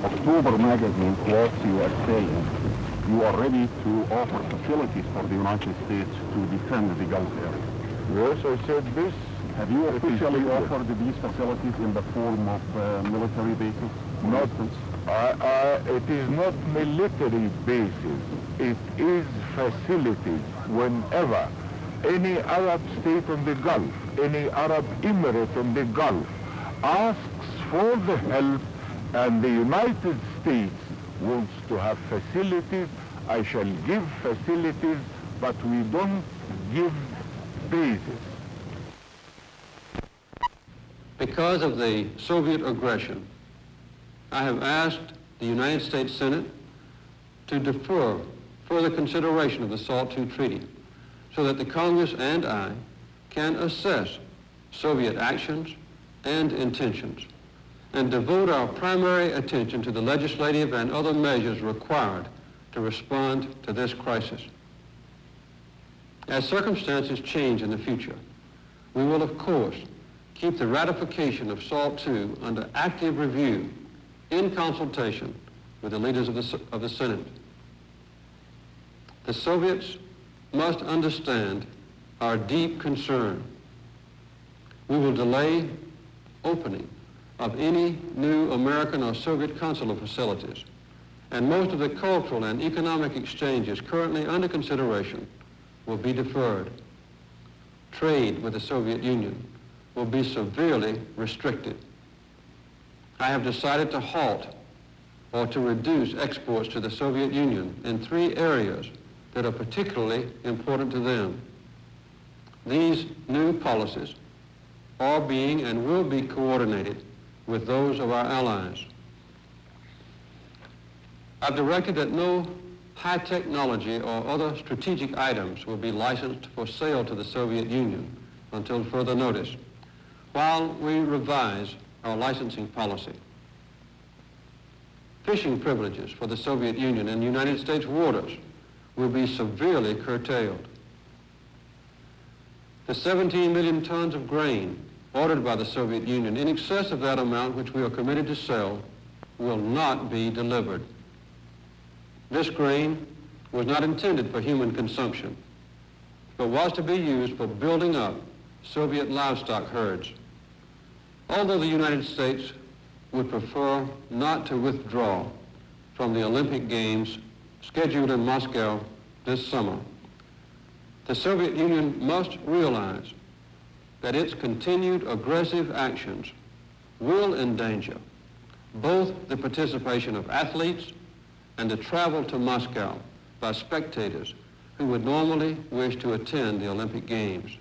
October magazine quotes you as saying you are ready to offer facilities for the United States to defend the Gulf area. Yes, I said this. Have you officially offered these facilities in the form of military bases? Not, it is not military bases. It is facilities. Whenever any Arab state on the Gulf, any Arab emirate on the Gulf asks for the help and the United States wants to have facilities, I shall give facilities, but we don't give bases. Because of the Soviet aggression, I have asked the United States Senate to defer further consideration of the SALT II Treaty so that the Congress and I can assess Soviet actions and intentions and devote our primary attention to the legislative and other measures required to respond to this crisis. As circumstances change in the future, we will, of course, keep the ratification of SALT II under active review in consultation with the leaders of the Senate. The Soviets must understand our deep concern. We will delay opening of any new American or Soviet consular facilities, and most of the cultural and economic exchanges currently under consideration will be deferred. Trade with the Soviet Union will be severely restricted. I have decided to halt or to reduce exports to the Soviet Union in 3 areas that are particularly important to them. These new policies are being and will be coordinated with those of our allies. I've directed that no high technology or other strategic items will be licensed for sale to the Soviet Union until further notice, while we revise our licensing policy. Fishing privileges for the Soviet Union in United States waters will be severely curtailed. The 17 million tons of grain ordered by the Soviet Union, in excess of that amount which we are committed to sell, will not be delivered. This grain was not intended for human consumption, but was to be used for building up Soviet livestock herds. Although the United States would prefer not to withdraw from the Olympic Games scheduled in Moscow this summer, the Soviet Union must realize that its continued aggressive actions will endanger both the participation of athletes and the travel to Moscow by spectators who would normally wish to attend the Olympic Games.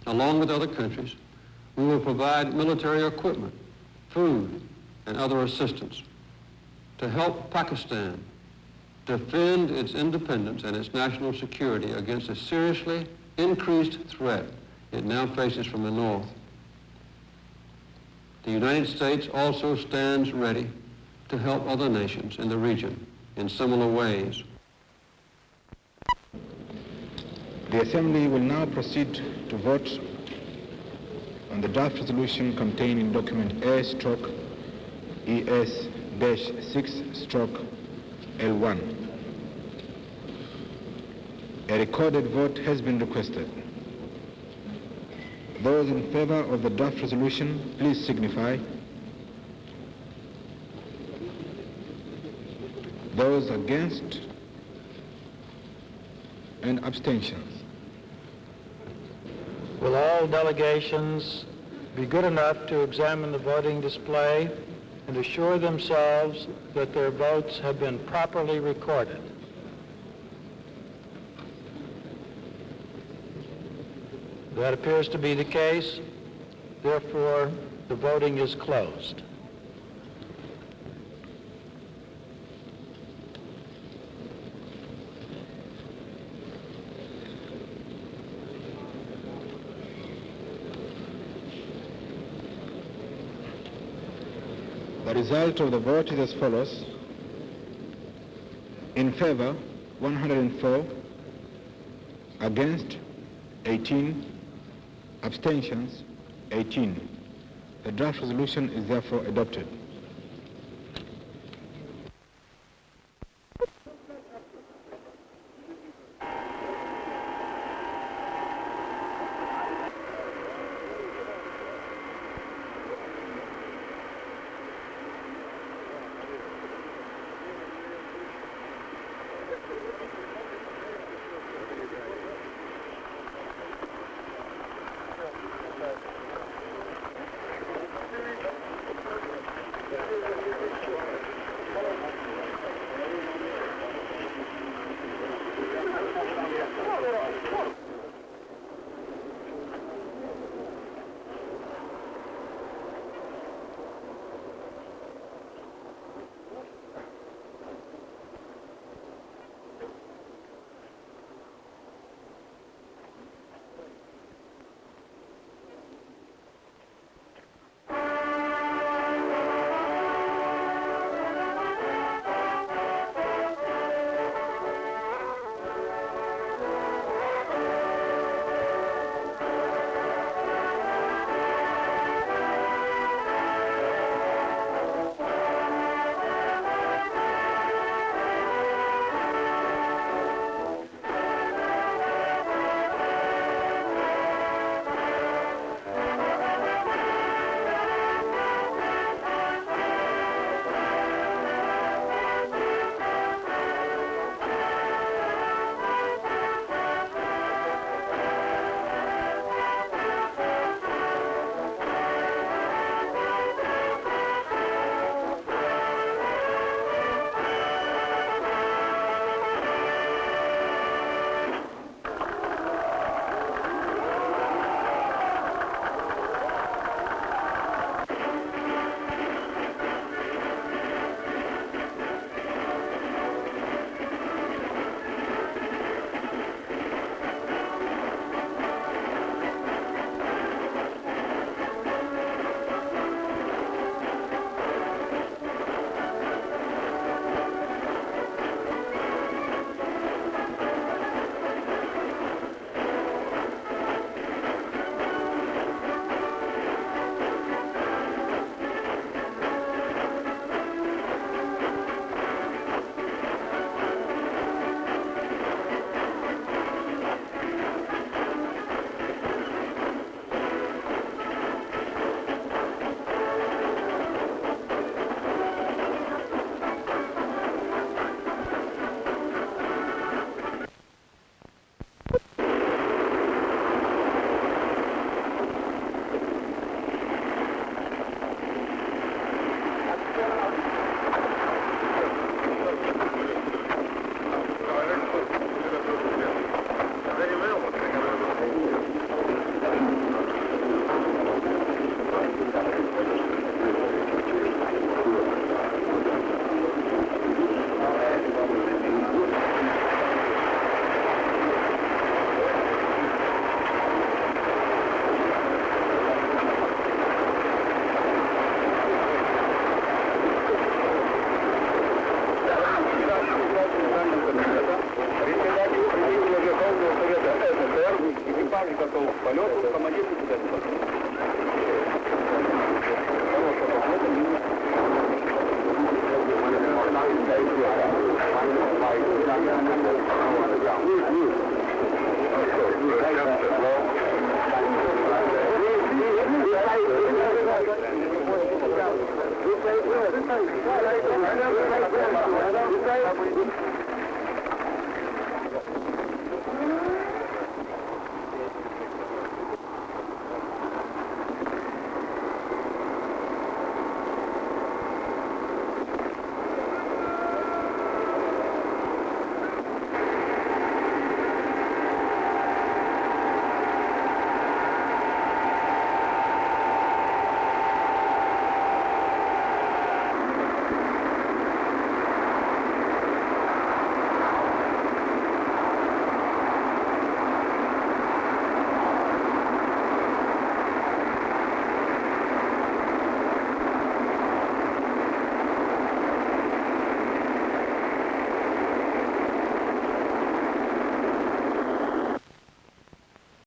Along with other countries, we will provide military equipment, food, and other assistance to help Pakistan defend its independence and its national security against a seriously increased threat it now faces from the north. The United States also stands ready to help other nations in the region in similar ways. The Assembly will now proceed to vote on the draft resolution contained in document A/ES-6/L1. A recorded vote has been requested. Those in favor of the draft resolution, please signify. Those against and abstentions. Will all delegations be good enough to examine the voting display and assure themselves that their votes have been properly recorded? That appears to be the case. Therefore, the voting is closed. The result of the vote is as follows. In favor, 104, against, 18, abstentions, 18. The draft resolution is therefore adopted.